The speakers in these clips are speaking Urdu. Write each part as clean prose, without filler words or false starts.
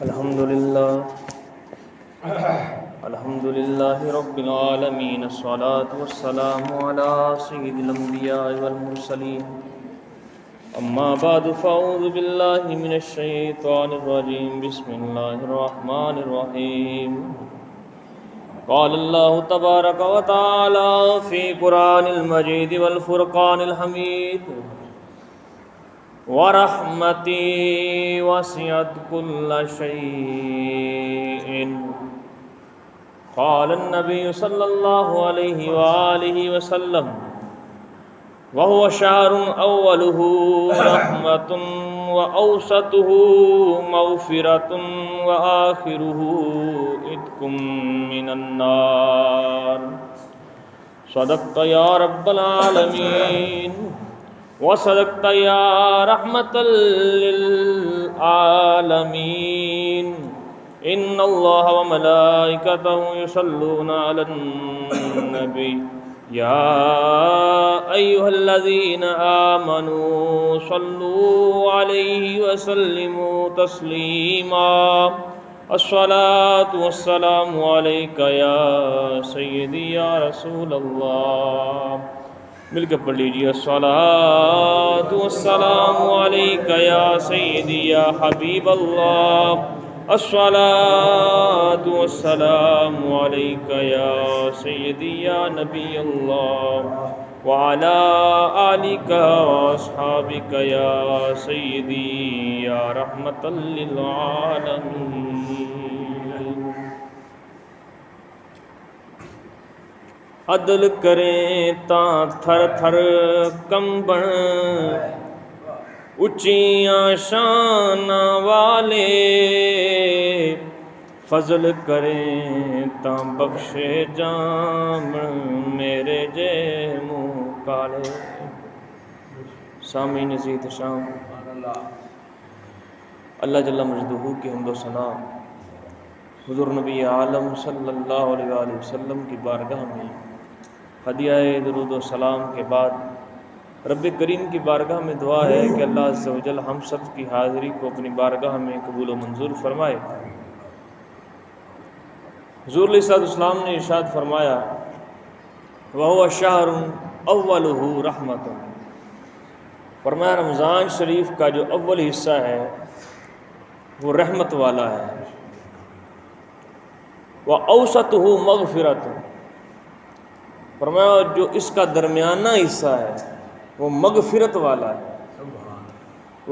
الحمد لله رب العالمين، الصلاة والسلام على سيد الأنبياء والمرسلين. أما بعد فأعوذ بالله من الشيطان الرجيم. بسم الله الرحمن الرحيم. قال الله تبارك وتعالى في قرآن المجيد والفرقان الحميد: وَرَحْمَتِي وَسِعَتْ كُلَّ شَيْءٍ. قال النبي صلى الله عليه وآله وسلم: وهو شهر أوله رحمة وأوسطه مغفرة وآخره عتق من النار. صدقت يا رب العالمين وصدقت يا رحمة للعالمين. إن الله وملائكته يصلون على النبي يا أيها الذين آمنوا صلوا عليه وسلموا تسليما. الصلاة والسلام عليك يا سيدي يا رسول الله. مل کے پڑھ لیجیے: الصلاۃ والسلام علیک یا سیدی یا حبیب اللہ. الصلاۃ والسلام علیک یا سیدی یا نبی اللہ وعلی آلک واصحابک یا سیدی یا رحمۃ للعالمین. عدل کریں تاں تھر تھر کمبن اچیاں شان والے. فضل کریں تاں بخشے جام میرے جے منہ کالے. سامعین عزیز شام، اللہ جل مجدہ کی حمد و ثنا حضور نبی عالم صلی اللہ علیہ وآلہ وسلم کی بارگاہ میں ہدیہ درود و سلام کے بعد رب کریم کی بارگاہ میں دعا ہے کہ اللہ عز و جل ہم سب کی حاضری کو اپنی بارگاہ میں قبول و منظور فرمائے. حضور علیہ السلام نے ارشاد فرمایا: وَهُوَ شَهْرٌ أَوَّلُهُ رَحْمَةٌ. فرمایا رمضان شریف کا جو اول حصہ ہے وہ رحمت والا ہے. وَأَوْسَطُهُ مَغْفِرَةٌ. فرمایا جو اس کا درمیانہ حصہ ہے وہ مغفرت والا ہے.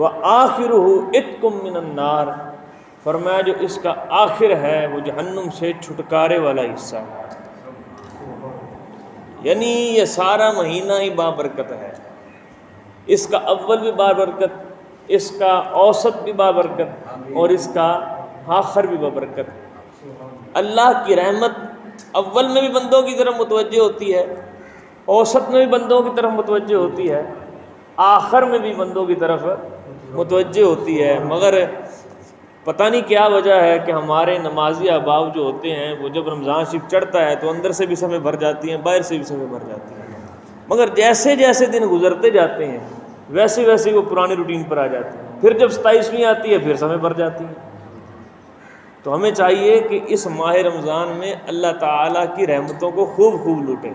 وَآخِرُهُ عِتْقٌ مِّنَ النَّارِ. فرمایا جو اس کا آخر ہے وہ جہنم سے چھٹکارے والا حصہ ہے. یعنی یہ سارا مہینہ ہی بابرکت ہے. اس کا اول بھی بابرکت، اس کا اوسط بھی بابرکت اور اس کا آخر بھی بابرکت. اللہ کی رحمت اول میں بھی بندوں کی طرف متوجہ ہوتی ہے، اوسط میں بھی بندوں کی طرف متوجہ ہوتی ہے، آخر میں بھی بندوں کی طرف متوجہ ہوتی ہے. مگر پتہ نہیں کیا وجہ ہے کہ ہمارے نمازی احباب جو ہوتے ہیں وہ جب رمضان شریف چڑھتا ہے تو اندر سے بھی صفیں بھر جاتی ہیں، باہر سے بھی صفیں بھر جاتی ہیں. مگر جیسے جیسے دن گزرتے جاتے ہیں ویسے ویسے وہ پرانی روٹین پر آ جاتے ہیں. پھر جب 27ویں آتی ہے پھر صفیں بھر جاتی ہیں. تو ہمیں چاہیے کہ اس ماہ رمضان میں اللہ تعالیٰ کی رحمتوں کو خوب خوب لوٹیں.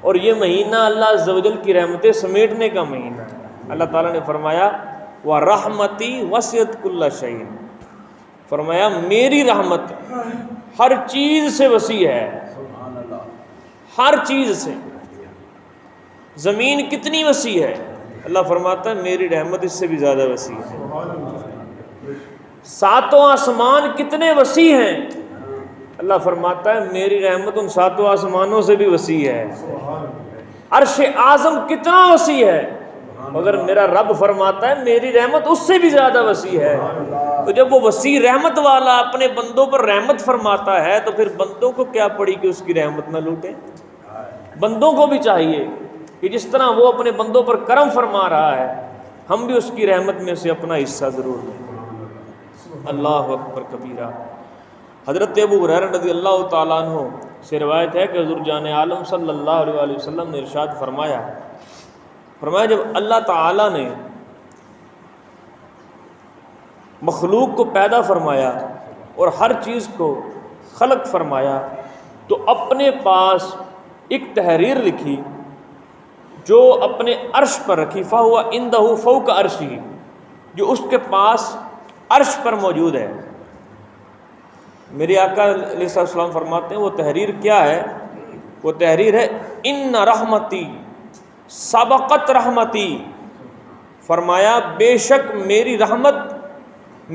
اور یہ مہینہ اللہ عز و جل کی رحمتیں سمیٹنے کا مہینہ ہے. اللہ تعالیٰ نے فرمایا: وَرَحْمَتِي وَسِعَتْ كُلَّ شَيْءٍ. فرمایا میری رحمت ہر چیز سے وسیع ہے، ہر چیز سے. زمین کتنی وسیع ہے؟ اللہ فرماتا ہے میری رحمت اس سے بھی زیادہ وسیع ہے. ساتوں آسمان کتنے وسیع ہیں؟ اللہ فرماتا ہے میری رحمت ان ساتوں آسمانوں سے بھی وسیع ہے. عرش اعظم کتنا وسیع ہے، مگر میرا رب فرماتا ہے میری رحمت اس سے بھی زیادہ وسیع ہے. تو جب وہ وسیع رحمت والا اپنے بندوں پر رحمت فرماتا ہے تو پھر بندوں کو کیا پڑی کہ اس کی رحمت نہ لوٹیں. بندوں کو بھی چاہیے کہ جس طرح وہ اپنے بندوں پر کرم فرما رہا ہے ہم بھی اس کی رحمت میں سے اپنا حصہ ضرور لیں. اللہ اکبر کبیرہ. حضرت ابو ہریرہ رضی اللہ تعالیٰ عنہ سے روایت ہے کہ حضور جان عالم صلی اللہ علیہ وسلم نے ارشاد فرمایا جب اللہ تعالیٰ نے مخلوق کو پیدا فرمایا اور ہر چیز کو خلق فرمایا، تو اپنے پاس ایک تحریر لکھی جو اپنے عرش پر رکھی، فَهُوَ عِندَهُ فَوْقَ عَرْشِهِ، جو اس کے پاس عرش پر موجود ہے۔ میرے آقا علیہ السلام فرماتے ہیں وہ تحریر کیا ہے؟ وہ تحریر ہے ان رحمتی سبقت رحمتی، فرمایا بے شک میری رحمت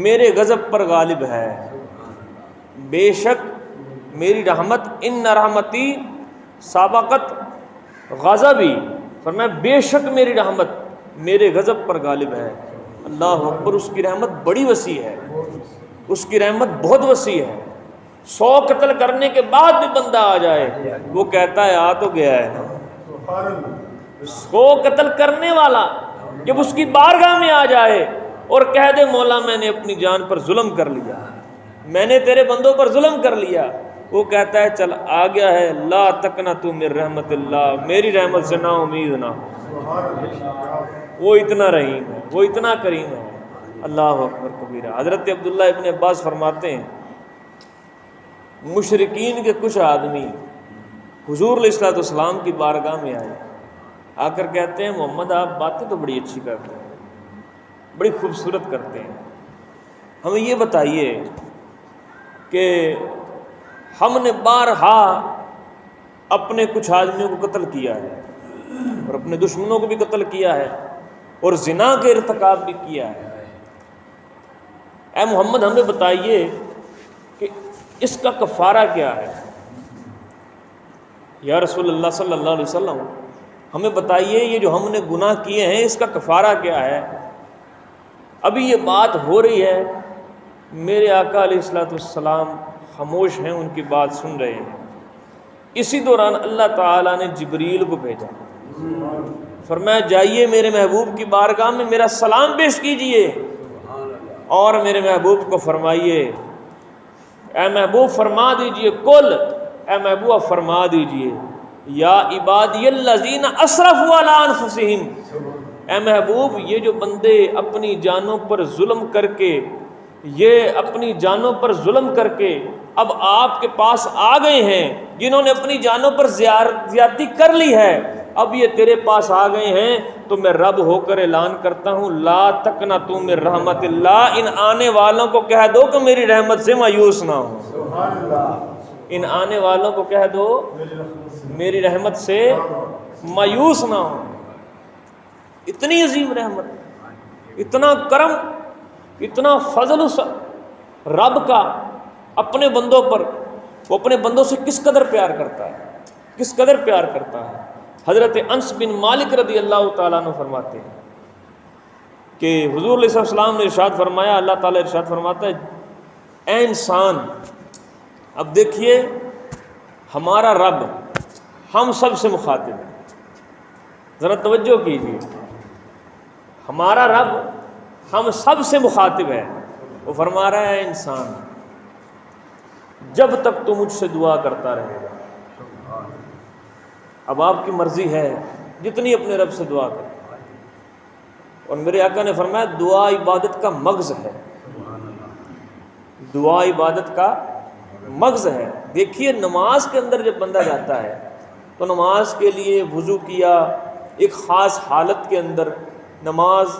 میرے غضب پر غالب ہے، بے شک میری رحمت ان رحمتی سبقت غضبی، فرمایا بے شک میری رحمت میرے غضب پر غالب ہے۔ اللہ اکبر، اس کی رحمت بڑی وسیع ہے، اس کی رحمت بہت وسیع ہے۔ 100 قتل کرنے کے بعد بھی بندہ آ جائے وہ کہتا ہے آ تو گیا ہے نا۔ 100 قتل کرنے والا جب اس کی بارگاہ میں آ جائے اور کہہ دے مولا میں نے اپنی جان پر ظلم کر لیا، میں نے تیرے بندوں پر ظلم کر لیا، وہ کہتا ہے چل آ گیا ہے، لا تقنطوا من رحمت اللہ، میری رحمت سے نا امید نہ ہو، وہ اتنا رحیم ہے، وہ اتنا کریم ہے۔ اللہ اکبر کبیرہ۔ حضرت عبداللہ ابن عباس فرماتے ہیں مشرکین کے کچھ آدمی حضور علیہ السلام کی بارگاہ میں آئے، آ کر کہتے ہیں محمد آپ باتیں تو بڑی اچھی کرتے ہیں، بڑی خوبصورت کرتے ہیں، ہمیں یہ بتائیے کہ ہم نے بارہا اپنے کچھ آدمیوں کو قتل کیا ہے اور اپنے دشمنوں کو بھی قتل کیا ہے اور زنا کے ارتکاب بھی کیا ہے، اے محمد ہمیں بتائیے کہ اس کا کفارہ کیا ہے؟ یا رسول اللہ صلی اللہ علیہ وسلم ہمیں بتائیے یہ جو ہم نے گناہ کیے ہیں اس کا کفارہ کیا ہے؟ ابھی یہ بات ہو رہی ہے، میرے آقا علیہ السلام خاموش ہیں، ان کی بات سن رہے ہیں۔ اسی دوران اللہ تعالیٰ نے جبریل کو بھیجا، فرمایا جائیے میرے محبوب کی بارگاہ میں میرا سلام پیش کیجئے اور میرے محبوب کو فرمائیے، اے محبوب فرما دیجئے، کل اے محبوب فرما دیجئے یا عبادی الذین اسرفوا علی انفسہم، اے محبوب یہ جو بندے اپنی جانوں پر ظلم کر کے، یہ اپنی جانوں پر ظلم کر کے اب آپ کے پاس آ گئے ہیں، جنہوں نے اپنی جانوں پر زیادتی کر لی ہے، اب یہ تیرے پاس آ گئے ہیں، تو میں رب ہو کر اعلان کرتا ہوں لا تقنطوا من رحمت اللہ، ان آنے والوں کو کہہ دو کہ میری رحمت سے مایوس نہ ہو، ان آنے والوں کو کہہ دو میری رحمت سے مایوس نہ ہو۔ اتنی عظیم رحمت، اتنا کرم، اتنا فضل اس رب کا اپنے بندوں پر، وہ اپنے بندوں سے کس قدر پیار کرتا ہے، کس قدر پیار کرتا ہے۔ حضرت انس بن مالک رضی اللہ تعالیٰ عنہ فرماتے ہیں کہ حضور علیہ السلام نے ارشاد فرمایا، اللہ تعالیٰ ارشاد فرماتا ہے اے انسان، اب دیکھیے ہمارا رب ہم سب سے مخاطب ہے، ذرا توجہ کیجیے، ہمارا رب ہم سب سے مخاطب ہے، وہ فرما رہا ہے انسان جب تک تو مجھ سے دعا کرتا رہے گا، اب آپ کی مرضی ہے جتنی اپنے رب سے دعا کریں، اور میرے آقا نے فرمایا دعا عبادت کا مغز ہے، دعا عبادت کا مغز ہے۔ دیکھیے نماز کے اندر جب بندہ جاتا ہے تو نماز کے لیے وضو کیا، ایک خاص حالت کے اندر نماز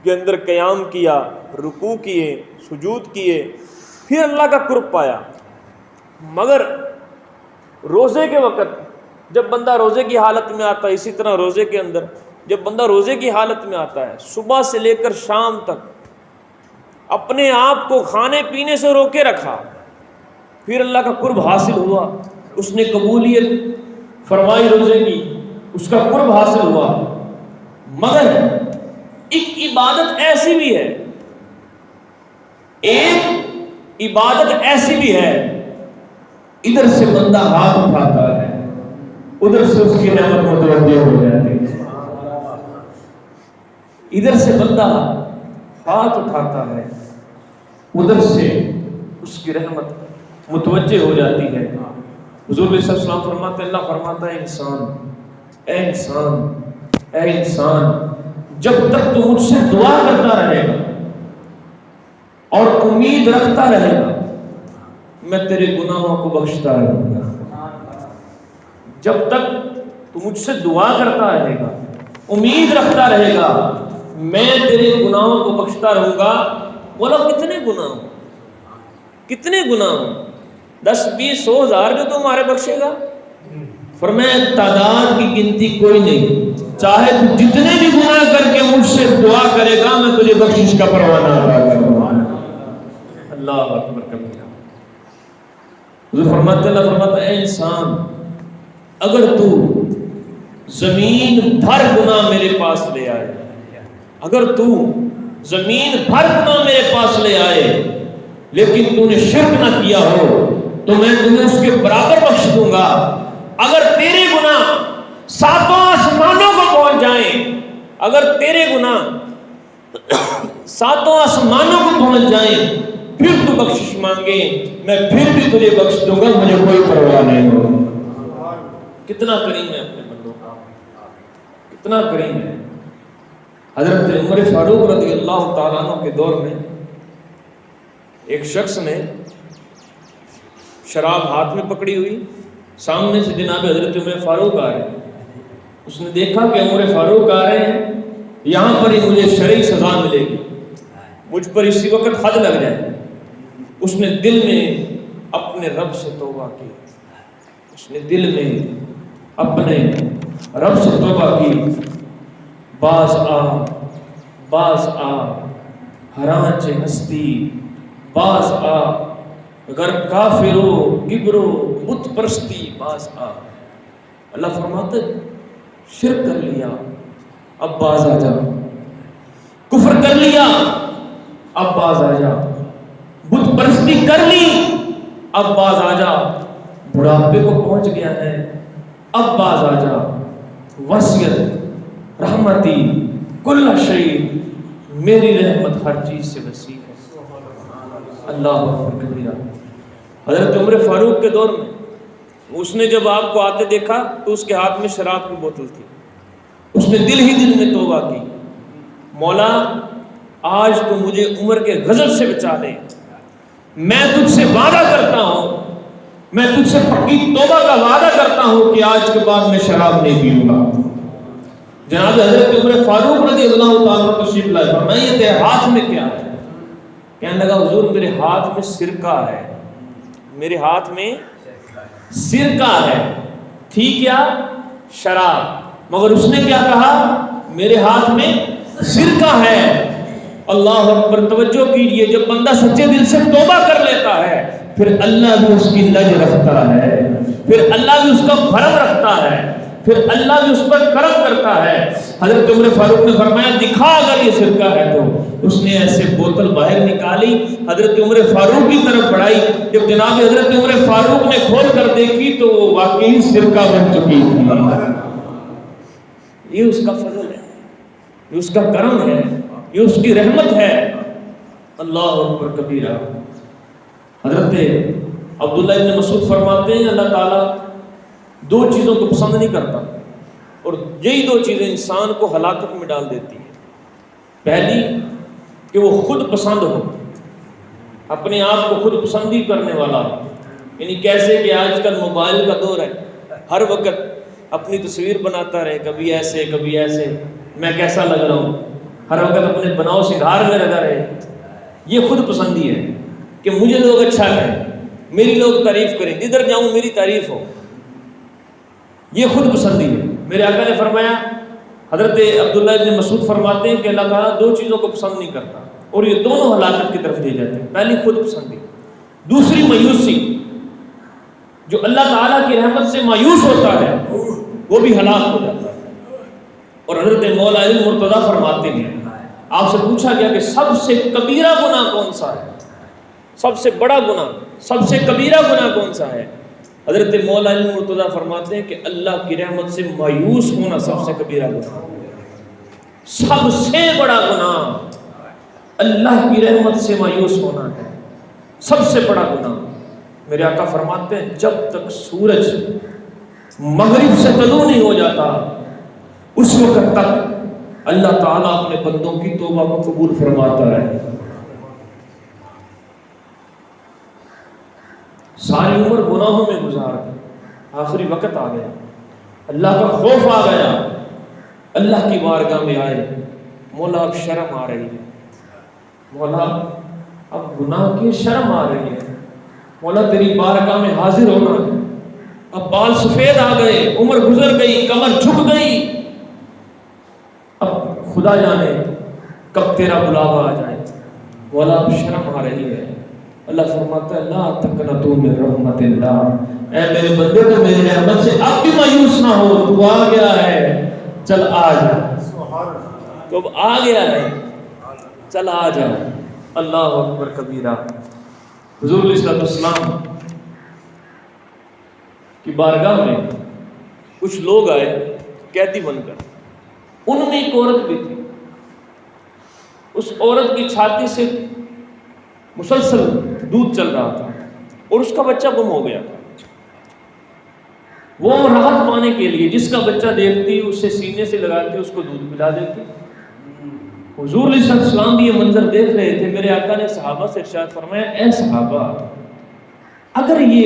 کے اندر قیام کیا، رکوع کیے، سجود کیے، پھر اللہ کا قرب پایا، مگر روزے کے وقت جب بندہ روزے کی حالت میں آتا ہے، اسی طرح روزے کے اندر جب بندہ روزے کی حالت میں آتا ہے، صبح سے لے کر شام تک اپنے آپ کو کھانے پینے سے روکے رکھا، پھر اللہ کا قرب حاصل ہوا، اس نے قبولیت فرمائی روزے کی، اس کا قرب حاصل ہوا، مگر ایک عبادت ایسی بھی ہے، ایک عبادت ایسی بھی ہے، ادھر سے بندہ ہاتھ اٹھاتا ہے، ادھر سے اس کی نعمت متوجہ ہو جاتی ہے، ادھر سے بندہ ہاتھ اٹھاتا ہے، ادھر سے اس کی رحمت متوجہ ہو جاتی ہے۔ حضور علیہ السلام فرماتے ہیں، اللہ فرماتا ہے انسان، اے انسان، اے انسان، جب تک تو مجھ سے دعا کرتا رہے گا، اور امید رکھتا رہے گا میں تیرے گناہوں کو بخشتا رہوں گا. جب تک تو مجھ سے دعا کرتا رہے گا، امید رکھتا رہے گا، میں تیرے گناہوں کو بخشتا رہوں گا. بولا کتنے گناہ ہوں، کتنے گناہ ہوں؟ 10 20 100 1000 جو تمہارے بخشے گا؟ فرمایا تعداد کی گنتی کوئی نہیں، چاہے تو جتنے بھی گناہ کر کے مجھ سے دعا کرے گا میں تجھے بخشش کا پروانہ عطا کروں گا. اللہ اکبر کبیرہ. حضور فرماتا اے انسان، اگر تو زمین بھر گناہ میرے پاس لے آئے، اگر تو زمین بھر گناہ میرے پاس لے آئے لیکن تو نے شرک نہ کیا ہو تو میں تمہیں اس کے برابر بخش دوں گا. اگر تیرے گناہ 7 آسمانوں کو پہنچ جائیں، اگر تیرے گناہ 7 آسمانوں کو پہنچ جائیں پھر تو بخشش مانگے، میں پھر بھی تجھے بخش دوں گا، مجھے کوئی پرواہ نہیں ہو. کتنا کریم ہے اپنے بندوں کا، کتنا کریم ہے. حضرت عمر فاروق رضی اللہ تعالیٰ عنہ کے دور میں ایک شخص نے شراب ہاتھ میں پکڑی ہوئی، سامنے سے جناب حضرت عمر فاروق آ رہے ہیں. اس نے دیکھا کہ عمر فاروق آ رہے ہیں، یہاں پر ہی مجھے شرعی سزا ملے گی، مجھ پر اسی وقت حد لگ جائے. اس نے دل میں اپنے رب سے توبہ کی، اس نے دل میں اپنے رب سے توبہ کی. باز آ ہرانچ ہستی، باز آ گر کافرو گبرو بت پرستی، باز آ. اللہ فرماتے شرک کر لیا اب باز آ جا، کفر کر لیا اب باز آ جا، بت پرستی کر لی اب باز آ جا، بڑھاپے کو پہنچ گیا ہے اب باز آ جا. وصیت رحمتی کل شیء، میری رحمت ہر چیز سے وسیع ہے. اللہ اکبر کبیرہ. حضرت عمر فاروق کے دور میں اس نے جب آپ کو آتے دیکھا تو اس کے ہاتھ میں شراب کی بوتل تھی. اس نے دل ہی دل میں توبہ کی، مولا آج تو مجھے عمر کے غضب سے بچا دے، میں تجھ سے وعدہ کرتا ہوں، میں تجھ سے پکی توبہ کا وعدہ کرتا ہوں کہ آج کے بعد میں شراب نہیں پیوں گا. جناب حضرت عمر فاروق رضی اللہ تعالیٰ تشریف لائے، فرمایا یہ تیرے ہاتھ میں کیا ہے؟ کہنے لگا حضور میرے ہاتھ میں سرکہ ہے، میرے ہاتھ میں سرکہ ہے. تھی کیا؟ شراب، مگر اس نے کیا کہا؟ میرے ہاتھ میں سرکہ ہے. اللہ اکبر. توجہ کیجئے، جب بندہ سچے دل سے توبہ کر لیتا ہے پھر اللہ بھی اس کی لج رکھتا ہے، پھر اللہ بھی اس کا بھرم رکھتا ہے، پھر اللہ بھی اس پر کرم کرتا ہے. حضرت عمر فاروق نے فرمایا دکھا اگر یہ سرکہ ہے تو. اس نے ایسے بوتل باہر نکالی، حضرت عمر فاروق کی طرف بڑھائی. جب جناب حضرت عمر فاروق نے کھول کر دیکھی تو وہ واقعی سرکہ بن چکی تھی. یہ اس کا فضل ہے، یہ اس کا کرم ہے، یہ اس کی رحمت ہے. اللہ اکبر کبیرہ. حضرت عبداللہ ابن مسعود فرماتے ہیں اللہ تعالیٰ 2 چیزوں کو پسند نہیں کرتا، اور یہی 2 چیزیں انسان کو ہلاکت میں ڈال دیتی ہیں. پہلی کہ وہ خود پسند ہو، اپنے آپ کو خود پسندی کرنے والا، یعنی کیسے کہ آج کل موبائل کا دور ہے، ہر وقت اپنی تصویر بناتا رہے، کبھی ایسے کبھی ایسے، میں کیسا لگ رہا ہوں، ہر وقت اپنے بناؤ سنگھار میں لگا رہے. یہ خود پسندی ہے کہ مجھے لوگ اچھا کہیں، میری لوگ تعریف کریں، جدھر جاؤں میری تعریف ہو. یہ خود پسندی ہے. میرے آقا نے فرمایا، حضرت عبداللہ ابن مسعود فرماتے ہیں کہ اللہ تعالیٰ 2 چیزوں کو پسند نہیں کرتا اور یہ دونوں ہلاکت کی طرف لے جاتے ہیں. پہلی خود پسندی، دوسری مایوسی. جو اللہ تعالیٰ کی رحمت سے مایوس ہوتا ہے وہ بھی ہلاک ہو جاتا ہے. اور حضرت مولا علی مرتضیٰ فرماتے ہیں، آپ سے پوچھا گیا کہ سب سے کبیرہ گناہ کون سا ہے، سب سے بڑا گناہ، سب سے کبیرہ گناہ کون سا ہے؟ حضرت مولا علی مرتضیٰ فرماتے ہیں کہ اللہ کی رحمت سے مایوس ہونا سب سے کبیرہ گناہ. سب سے بڑا گناہ اللہ کی رحمت سے مایوس ہونا ہے، سب سے بڑا گناہ. میرے آقا فرماتے ہیں جب تک سورج مغرب سے طلوع نہیں ہو جاتا اس وقت تک اللہ تعالیٰ اپنے بندوں کی توبہ کو قبول فرماتا رہے. ساری عمر گناہوں میں گزار دی، آخری وقت آ گیا، اللہ کا خوف آ گیا، اللہ کی بارگاہ میں آئے، مولا اب شرم آ رہی ہے، مولا اب گناہ کی شرم آ رہی ہے، مولا تیری بارگاہ میں حاضر ہونا ہے، اب بال سفید آ گئے، عمر گزر گئی، کمر جھک گئی، اب خدا جانے کب تیرا بلاوا آ جائے، مولا اب شرم آ رہی ہے۔ اللہ فرماتا ہے لا تقنطوا من رحمت اللہ، اے میرے بندے تو میری رحمت سے اب بھی مایوس نہ ہو، تو آ گیا ہے چل آ جا، تو اب آ گیا ہے چل آ جا۔ اللہ اکبر کبیرہ۔ حضور علیہ السلام کی بارگاہ میں کچھ لوگ آئے قیدی بن کر، ان میں ایک عورت بھی تھی، اس عورت کی چھاتی سے مسلسل دودھ چل رہا تھا اور اس کا بچہ گم ہو گیا تھا۔ وہ راحت پانے کے لیے جس کا بچہ دیکھتی اسے سینے سے لگاتی، اس کو دودھ پلا دیتی۔ حضور علیہ السلام بھی یہ منظر دیکھ رہے تھے۔ میرے آقا نے صحابہ سے ارشاد فرمایا اے صحابہ، اگر یہ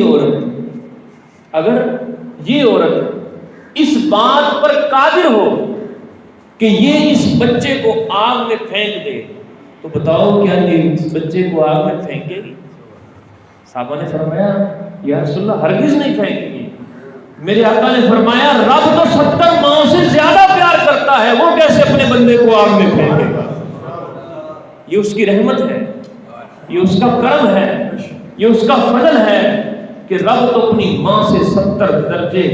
عورت اس بات پر قادر ہو کہ یہ اس بچے کو آگ میں پھینک دے تو بتاؤ کیا یہ اس بچے کو آگ میں پھینکے گی؟ صحابہ نے فرمایا یا رسول اللہ ہرگز نہیں پھینکے گی۔ میرے آقا نے فرمایا رب تو 70 ماؤں سے زیادہ پیار کرتا ہے، وہ کیسے اپنے بندے کو آگ میں پھینکے گا؟ یہ اس کی رحمت ہے، یہ اس کا کرم ہے، یہ اس کا فضل ہے کہ رب تو اپنی ماں سے 70 درجے،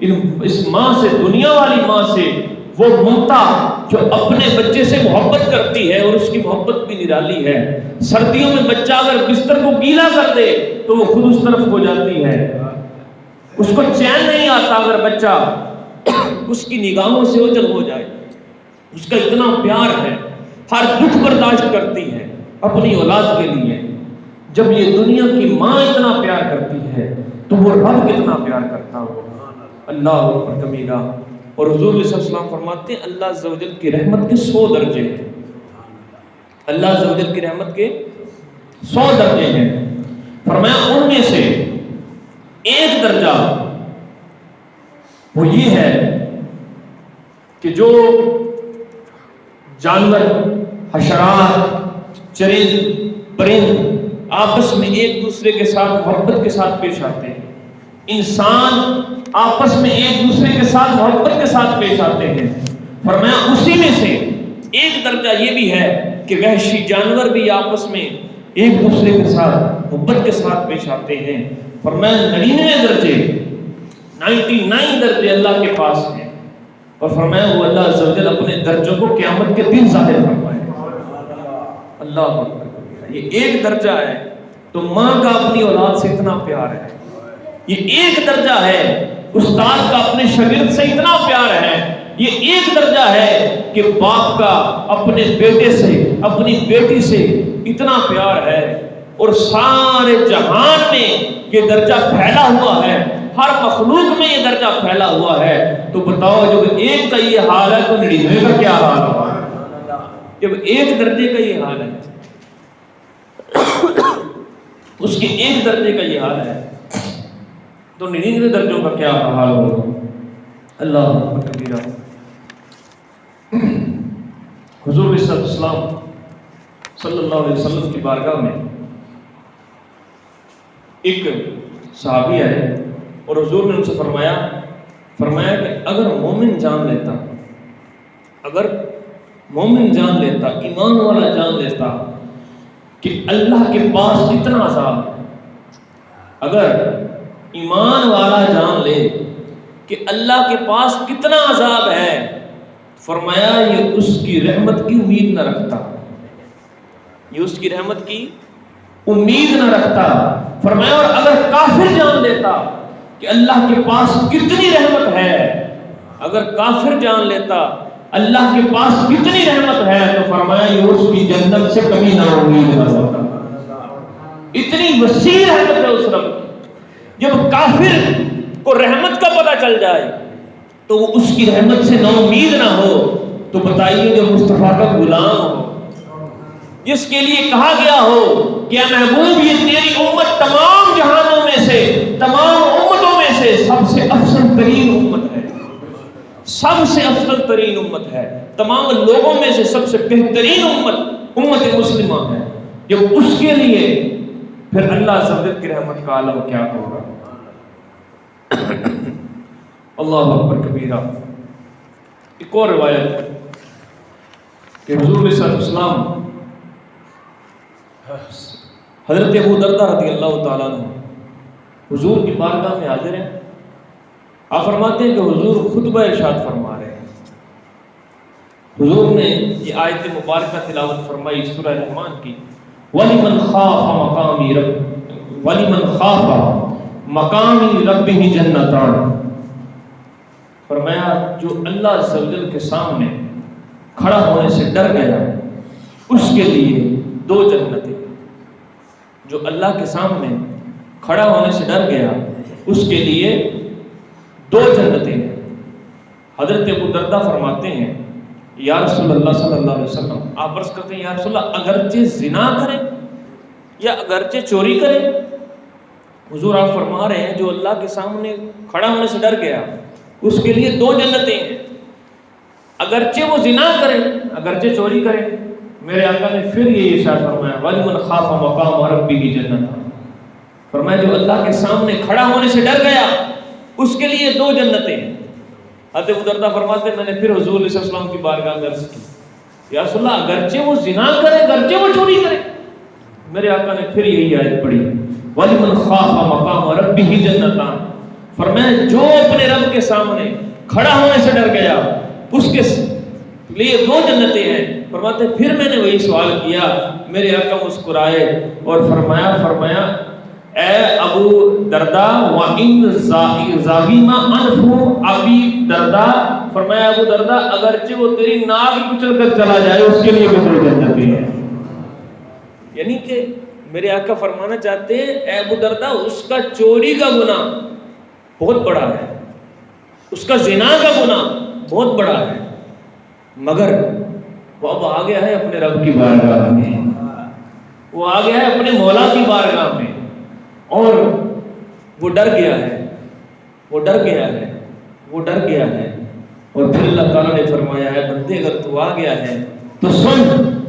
اس ماں سے، دنیا والی ماں سے، وہ ممتا جو اپنے بچے سے محبت کرتی ہے اور اس کی محبت بھی نرالی ہے۔ سردیوں میں بچہ اگر بستر کو گیلا کر دے تو وہ خود اس طرف ہو جاتی ہے، اس کو چین نہیں آتا اگر بچہ اس کی نگاہوں سے اوجھل ہو جائے۔ اس کا اتنا پیار ہے، ہر دکھ برداشت کرتی ہے اپنی اولاد کے لیے۔ جب یہ دنیا کی ماں اتنا پیار کرتی ہے تو وہ رب کتنا پیار کرتا ہو۔ اللہ اکبر کبیرہ۔ اور حضور صلی اللہ علیہ وسلم فرماتے ہیں اللہ عز و جل کی رحمت کے 100 درجے ہیں، اللہ عز و جل کی رحمت کے 100 درجے ہیں۔ فرمایا ان میں سے ایک درجہ وہ یہ ہے کہ جو جانور، حشرات، چرند پرند آپس میں ایک دوسرے کے ساتھ محبت کے ساتھ پیش آتے ہیں، انسان آپس میں ایک دوسرے کے ساتھ محبت کے ساتھ پیش آتے ہیں۔ فرمایا اسی میں سے ایک درجہ یہ بھی ہے کہ وحشی جانور بھی آپس میں ایک دوسرے کے ساتھ محبت کے ساتھ پیش آتے ہیں۔ فرمایا 99 درجے 99 درجے اللہ کے پاس ہیں، اور فرمایا وہ اللہ عز و جل اپنے درجوں کو قیامت کے دن ظاہر فرمائے۔ اللہ اکبر۔ یہ ایک درجہ ہے تو ماں کا اپنی اولاد سے اتنا پیار ہے، یہ ایک درجہ ہے استاد کا اپنے شاگرد سے اتنا پیار ہے، یہ ایک درجہ ہے کہ باپ کا اپنے بیٹے سے، اپنی بیٹی سے اتنا پیار ہے، اور سارے جہان میں یہ درجہ پھیلا ہوا ہے، ہر مخلوق میں یہ درجہ پھیلا ہوا ہے۔ تو بتاؤ جب ایک کا یہ حال ہے تو 99 کا کیا حال ہے؟ جب ایک درجے کا یہ حال ہے، اس کے ایک درجے کا یہ حال ہے تو 99 درجوں کا کیا حال ہوگا؟ اللہ اکبر کبیرہ۔ حضور علیہ السلام صلی اللہ علیہ وسلم کی بارگاہ میں ایک صحابی آئے اور حضور نے ان سے فرمایا کہ اگر مومن جان لیتا، ایمان والا جان لیتا کہ اللہ کے پاس کتنا عذاب ہے، اگر ایمان والا جان لے کہ اللہ کے پاس کتنا عذاب ہے، فرمایا یہ اس کی رحمت کی امید نہ رکھتا، یہ اس کی رحمت کی امید نہ رکھتا۔ فرمایا اور اگر کافر جان لیتا کہ اللہ کے پاس کتنی رحمت ہے، اگر کافر جان لیتا اللہ کے پاس کتنی رحمت ہے، تو فرمایا یہ اس کی جنت سے کبھی نہ امید نہ ہوتا۔ اتنی وسیع رحمت ہے اس رب کی۔ جب کافر کو رحمت کا پتہ چل جائے تو وہ اس کی رحمت سے نا امید نہ ہو، تو بتائیے جو مصطفیٰ کا غلام ہو، جس کے لیے کہا گیا ہو کہ اے محبوب یہ تیری امت تمام جہانوں میں سے، تمام امتوں میں سے سب سے افضل ترین امت ہے، سب سے افضل ترین امت ہے، تمام لوگوں میں سے سب سے بہترین امت مسلمہ ہے. جب اس کے لیے پھر اللہ عز و جل کی رحمت کا عالم کیا ہوگا. اللہ اکبر کبیرہ. ایک اور روایت کہ حضور علیہ السلام حضرت ابو دردہ رضی اللہ تعالیٰ عنہ حضور کی بارگاہ میں حاضر ہیں. آپ فرماتے ہیں کہ حضور خطبہ ارشاد فرما رہے ہیں. حضور نے یہ آیت مبارکہ تلاوت فرمائی سورہ رحمان کی، وَلِمَنْ خَافَ مَقَامِ رَبِّهِ جَنَّتَانِ. فرمایا جو اللہ عز و جل کے سامنے کھڑا ہونے سے ڈر گیا اس کے لیے دو جنتیں. جو اللہ کے سامنے کھڑا ہونے سے ڈر گیا اس کے لیے دو جنتیں. حضرت ابو دردہ فرماتے ہیں یا رسول اللہ صلی اللہ علیہ وسلم، آپ عرض کرتے ہیں یا رسول اللہ اگرچہ زنا کرے یا اگرچہ چوری کرے؟ حضور آپ فرما رہے ہیں جو اللہ کے سامنے کھڑا ہونے سے ڈر گیا اس کے لیے دو جنتیں ہیں. اگرچہ وہ زنا کرے اگرچہ چوری کرے. میرے آقا نے پھر یہ ارشاد فرمایا وَلِمَنْ خَافَ مَقَامَ رَبِّهِ جَنَّتَانِ. فرمایا جو اللہ کے سامنے کھڑا ہونے سے ڈر گیا اس کے لیے دو جنتیں ہیں. حضرت ابو دردہ فرماتے ہیں میں نے پھر حضور علیہ السلام کی بارگاہ میں عرض کی یا رسول اللہ اگرچہ وہ زنا کرے اگرچہ وہ چوری کرے. میرے آقا نے پھر یہی آیت پڑھی وَلِمَنْ خَافَ مَقَامَ رَبِّهِ جَنَّتَانِ. فرمایا جو اپنے رب کے سامنے کھڑا ہونے سے ڈر گیا اس کے لیے دو جنتیں ہیں. فرماتے پھر میں نے وہی سوال کیا. میرے آقا مسکرائے اور فرمایا اے ابو دردہ وَإِنْ زَاغِمَ أَنْفُ أَبِي دردہ. فرمایا ابو دردہ اگرچہ وہ تیری ناک کچل کر چلا جائے اس کے لیے بھی دو جنتیں ہیں. یعنی کہ میرے آقا فرمانا چاہتے ہیں اے ابو دردہ اس کا چوری کا گناہ بہت بڑا ہے، اس کا زنا کا گناہ بہت بڑا ہے، مگر وہ اب آ گیا ہے اپنے رب کی بارگاہ میں، وہ آ گیا ہے اپنے مولا کی بارگاہ میں اور وہ ڈر گیا ہے، وہ ڈر گیا ہے، وہ ڈر گیا ہے. اور پھر اللہ تعالیٰ نے فرمایا ہے بندے اگر تو آ گیا ہے تو سن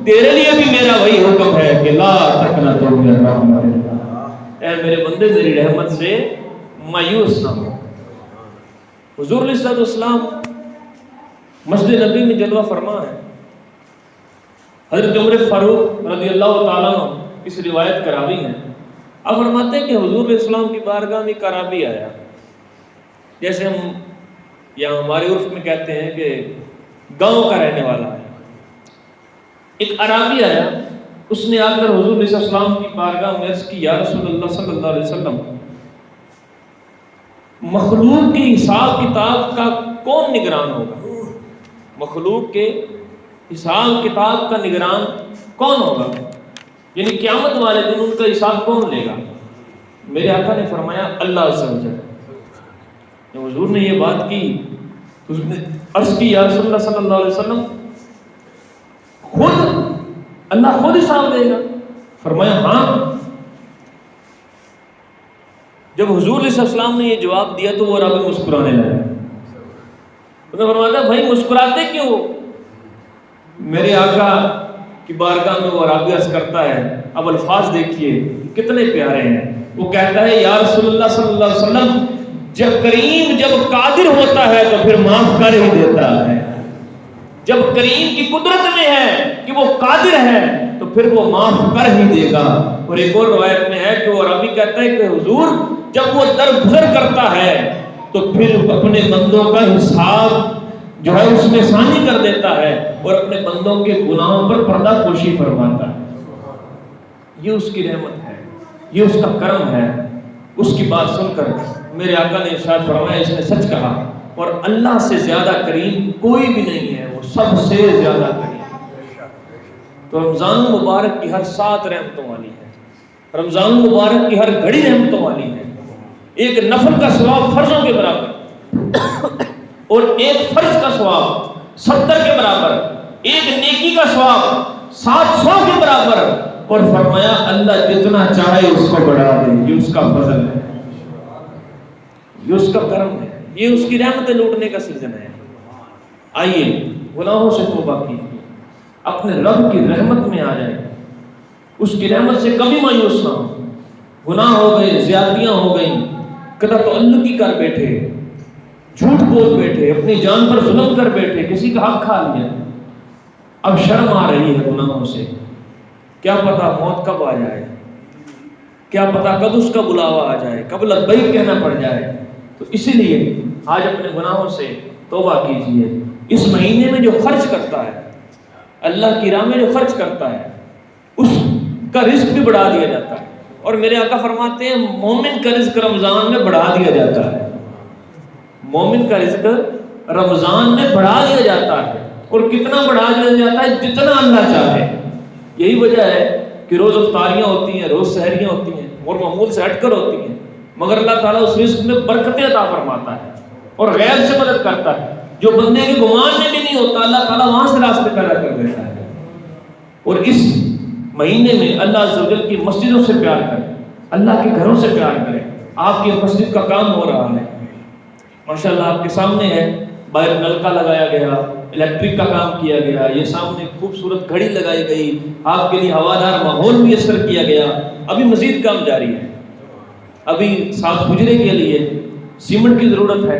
تیرے لیے بھی میرا وہی حکم ہے کہ لا تقنطوا من رحمت اللہ. اے میرے بندے میری رحمت سے مایوس نہ ہو. حضور علیہ السلام مسجد نبی میں جلوہ فرما ہے. حضرت عمر فاروق رضی اللہ تعالیٰ عنہ اس روایت کا راوی ہے. آپ فرماتے ہیں کہ حضور علیہ السلام کی بارگاہ میں ایک عربی آیا، جیسے ہم یہاں ہمارے عرف میں کہتے ہیں کہ گاؤں کا رہنے والا ہے. ایک عربی آیا، اس نے آ کر حضور علیہ السلام کی بارگاہ میں عرض کی یا رسول اللہ صلی اللہ علیہ وسلم مخلوق کے حساب کتاب کا کون نگران ہوگا؟ مخلوق کے حساب کتاب کا نگران کون ہوگا؟ یعنی قیامت والے دن ان کا حساب کون لے گا؟ میرے آقا نے فرمایا اللہ عز و جل. جب حضور نے یہ بات کی تو اس نے عرض کی یا رسول اللہ صلی اللہ علیہ وسلم اللہ خود حساب دے گا؟ فرمایا ہاں. جب حضور علیہ السلام نے یہ جواب دیا تو وہ عربی مسکرانے لگا. انہوں نے فرمایا بھائی مسکراتے کیوں؟ میرے آقا کی بارگاہ میں وہ عربی عرض کرتا ہے، اب الفاظ دیکھیے کتنے پیارے ہیں. وہ کہتا ہے یا رسول اللہ صلی اللہ علیہ وسلم جب کریم جب قادر ہوتا ہے تو پھر معاف کر ہی دیتا ہے. جب کریم کی قدرت میں ہے کہ وہ قادر ہے تو پھر وہ معاف کر ہی دے گا. اور ایک اور روایت میں ہے کہ وہ عربی کہتا ہے کہ حضور جب وہ درگزر کرتا ہے تو پھر اپنے بندوں کا حساب جو ہے اس میں ثانی کر دیتا ہے اور اپنے بندوں کے گناہوں پر پردہ پوشی فرماتا ہے. یہ اس کی رحمت ہے، یہ اس کا کرم ہے. اس کی بات سن کر میرے آقا نے ارشاد فرمایا اس نے سچ کہا اور اللہ سے زیادہ کریم کوئی بھی نہیں ہے، وہ سب سے زیادہ کریم. تو رمضان مبارک کی ہر سات رحمتوں والی ہے، رمضان مبارک کی ہر گھڑی رحمتوں والی ہے. ایک نفل کا ثواب فرضوں کے برابر اور ایک فرض کا ثواب 70 کے برابر، ایک نیکی کا ثواب 700 کے برابر، اور فرمایا اللہ جتنا چاہے اس کو بڑھا دے، یہ اس کا فضل ہے، یہ اس کا کرم ہے، یہ اس کی رحمتیں لوٹنے کا سیزن ہے۔ آئیے گناہوں سے توبہ کیجیے، اپنے رب کی رحمت میں آ جائیں، اس کی رحمت سے کبھی مایوس نہ ہو۔ گناہ ہو گئے، زیادتیاں ہو گئیں، قطع تعلقی کر بیٹھے، جھوٹ بول بیٹھے، اپنی جان پر ظلم کر بیٹھے، کسی کا حق کھا لیا، اب شرم آ رہی ہے گناہوں سے، کیا پتا موت کب آ جائے، کیا پتا کب اس کا بلاوا آ جائے، کب لبیک کہنا پڑ جائے۔ تو اسی لیے آج اپنے گناہوں سے توبہ کیجیے۔ اس مہینے میں جو خرچ کرتا ہے، اللہ کی راہ میں جو خرچ کرتا ہے، اس کا رزق بھی بڑھا دیا جاتا ہے، اور میرے آقا فرماتے ہیں مومن کا رزق رمضان میں بڑھا دیا جاتا ہے، مومن کا رزق رمضان میں بڑھا دیا جاتا ہے، اور کتنا بڑھا دیا جاتا ہے؟ جتنا اللہ چاہے۔ یہی وجہ ہے کہ روز افطاریاں ہوتی ہیں، روز سحریاں ہوتی ہیں، اور معمول سے ہٹ کر ہوتی ہیں، مگر اللہ تعالیٰ اس رزق میں برکتیں عطا فرماتا ہے اور غیب سے مدد کرتا ہے، جو بندے کے گمان میں بھی نہیں ہوتا اللہ تعالیٰ وہاں سے راستے پیدا کر دیتا ہے۔ اور اس مہینے میں اللہ عز و جل کی مسجدوں سے پیار کریں، اللہ کے گھروں سے پیار کریں۔ آپ کی مسجد کا کام ہو رہا ہے، ماشاءاللہ آپ کے سامنے ہے، باہر نلکا لگایا گیا، الیکٹرک کا کام کیا گیا، یہ سامنے خوبصورت گھڑی لگائی گئی، آپ کے لیے ہوادار ماحول میسر کیا گیا۔ ابھی مزید کام جاری ہے، ابھی 7 حجرے کے لیے سیمنٹ کی ضرورت ہے،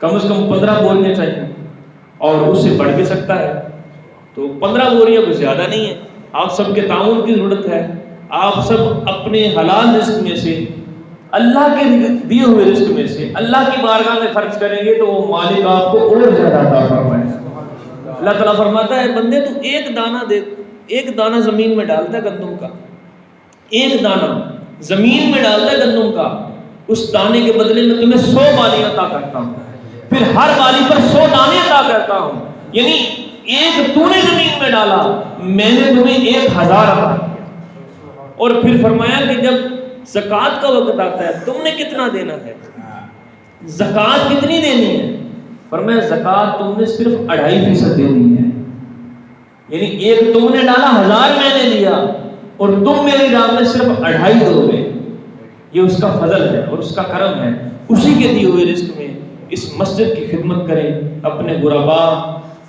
کم از کم 15 بوریاں چاہیے، اور اس سے بڑھ بھی سکتا ہے، تو 15 بوریاں کچھ زیادہ نہیں ہے۔ آپ سب کے تعاون کی ضرورت ہے، آپ سب اپنے حلال رزق میں سے، اللہ کے دیے ہوئے رزق میں سے اللہ کی بارگاہ میں خرچ کریں گے تو وہ مالک آپ کو اور زیادہ عطا فرمائے گا۔ اللہ تعالیٰ فرماتا ہے بندے تو ایک دانہ دے، ایک دانہ زمین میں ڈالتا ہے گندم کا، ایک دانہ زمین میں ڈالتا ہے گندم کا، اس دانے کے بدلے میں تمہیں 100 بالیاں عطا کرتا ہوں، پھر ہر بالی پر 100 دانے عطا کرتا ہوں، یعنی ایک تو نے زمین میں ڈالا، میں نے تمہیں 1000 عطا کیا۔ اور پھر فرمایا کہ جب زکوٰۃ کا وقت آتا ہے تم نے کتنا دینا ہے، زکوٰۃ کتنی دینی ہے؟ فرمایا زکوٰۃ تم نے صرف 2.5% دینی ہے، یعنی ایک تم نے ڈالا، 1000 میں نے دیا، اور تم میری راہ میں صرف 2.5 دو گے۔ یہ اس کا فضل ہے اور اس کا کرم ہے، اسی کے دیے ہوئے رزق میں اس مسجد کی خدمت کریں، اپنے غربا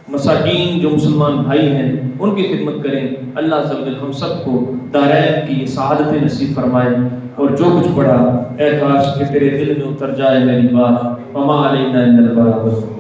مساکین جو مسلمان بھائی ہیں ان کی خدمت کریں۔ اللہ عز و جل ہم سب کو دارین کی سعادت نصیب فرمائے، اور جو کچھ پڑھا اے کاش کہ تیرے دل میں اتر جائے میری بات، وما علینا الا البلاغ۔